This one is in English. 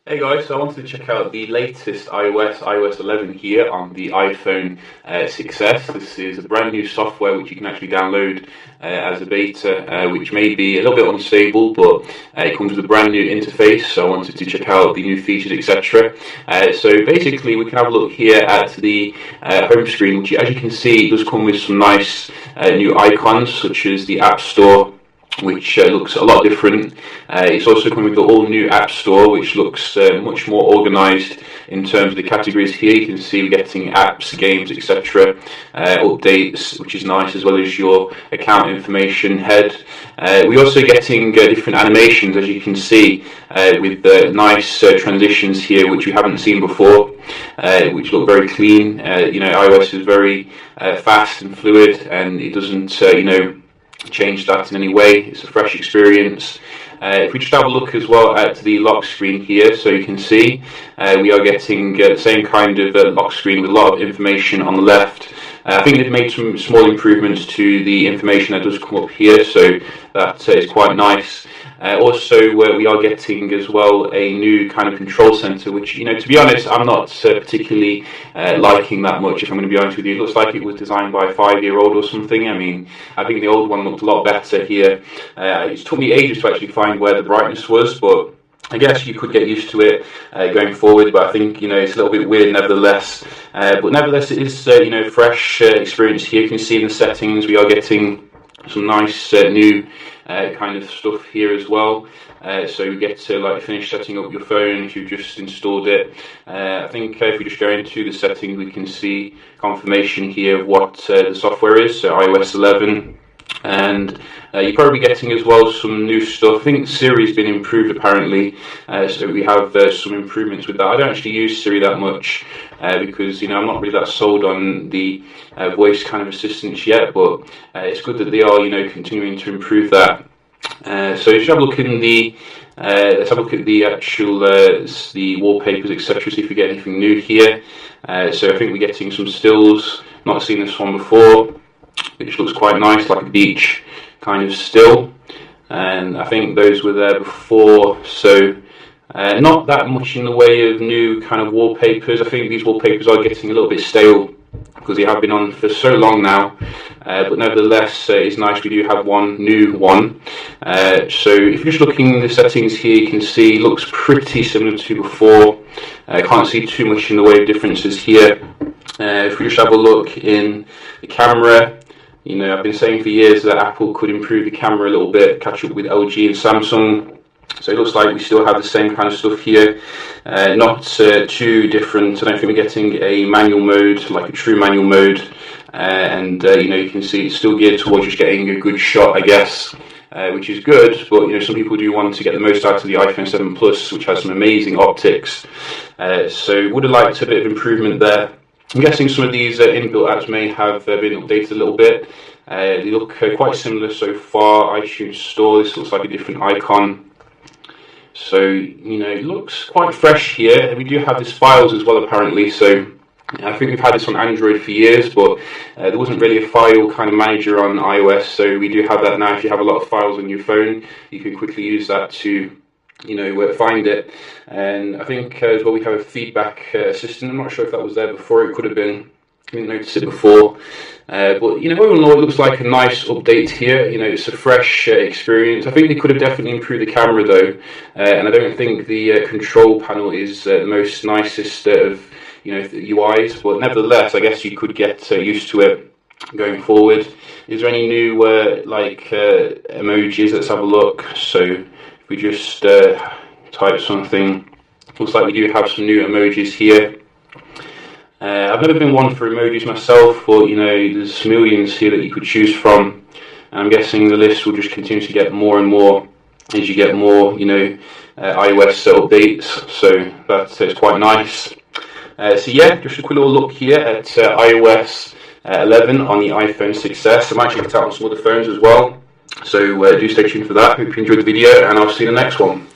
Hey guys, so I wanted to check out the latest iOS 11 here on the iPhone 6s. This is a brand new software which you can actually download as a beta, which may be a little bit unstable, but it comes with a brand new interface, so I wanted to check out the new features, etc. So basically we can have a look here at the home screen, which as you can see does come with some nice new icons such as the App Store, which looks a lot different. It's also coming with the all-new App Store, which looks much more organised in terms of the categories here. You can see we're getting apps, games, etc., updates, which is nice, as well as your account information head. We're also getting different animations, as you can see, with nice transitions here, which we haven't seen before, which look very clean. iOS is very fast and fluid, and it doesn't, change that in any way. It's a fresh experience. If we just have a look as well at the lock screen here, so you can see we are getting the same kind of lock screen with a lot of information on the left. I think they've made some small improvements to the information that does come up here, so that is quite nice. Also, we are getting as well a new kind of control center, which, to be honest, I'm not particularly liking that much, if I'm going to be honest with you. It looks like it was designed by a 5-year-old or something. I mean, I think the old one looked a lot better here. It took me ages to actually find where the brightness was, but I guess you could get used to it going forward, but I think it's a little bit weird nevertheless. But nevertheless, it is fresh experience here. You can see in the settings we are getting some nice new kind of stuff here as well. So you get to finish setting up your phone if you've just installed it. I think if we just go into the settings, we can see confirmation here of what the software is. So iOS 11. And you're probably getting as well some new stuff. I think Siri's been improved apparently, so we have some improvements with that. I don't actually use Siri that much because I'm not really that sold on the voice kind of assistants yet, but it's good that they are continuing to improve that. So if you have a look in the let's have a look at the actual the wallpapers, etc., see if we get anything new here. So I think we're getting some stills. Not seen this one before, which looks quite nice, like a beach kind of still, and I think those were there before, so not that much in the way of new kind of wallpapers. I think these wallpapers are getting a little bit stale because they have been on for so long now, but nevertheless it's nice we do have one new one. So if you're just looking in the settings here, you can see it looks pretty similar to before. I can't see too much in the way of differences here. If we just have a look in the camera, I've been saying for years that Apple could improve the camera a little bit, catch up with LG and Samsung. So it looks like we still have the same kind of stuff here, not too different. I don't think we're getting a manual mode, like a true manual mode, and you can see it's still geared towards just getting a good shot, I guess, which is good. But some people do want to get the most out of the iPhone 7 Plus, which has some amazing optics. So would have liked a bit of improvement there. I'm guessing some of these inbuilt apps may have been updated a little bit. They look quite similar so far. iTunes Store, this looks like a different icon. So, it looks quite fresh here. And we do have this files as well, apparently. So I think we've had this on Android for years, but there wasn't really a file kind of manager on iOS. So we do have that now. If you have a lot of files on your phone, you can quickly use that to find it. And I think as well we have a feedback assistant. I'm not sure if that was there before. It could have been. I didn't notice it before. But all in all, it looks like a nice update here. It's a fresh experience. I think they could have definitely improved the camera though, and I don't think the control panel is the most nicest of UIs. But nevertheless, I guess you could get used to it going forward. Is there any new emojis? Let's have a look. So if we just type something, looks like we do have some new emojis here. I've never been one for emojis myself, but there's millions here that you could choose from. And I'm guessing the list will just continue to get more and more as you get more, iOS updates. So that's quite nice. So yeah, just a quick little look here at iOS 11 on the iPhone 6s. I might check it out on some other phones as well. So do stay tuned for that. Hope you enjoyed the video, and I'll see you in the next one.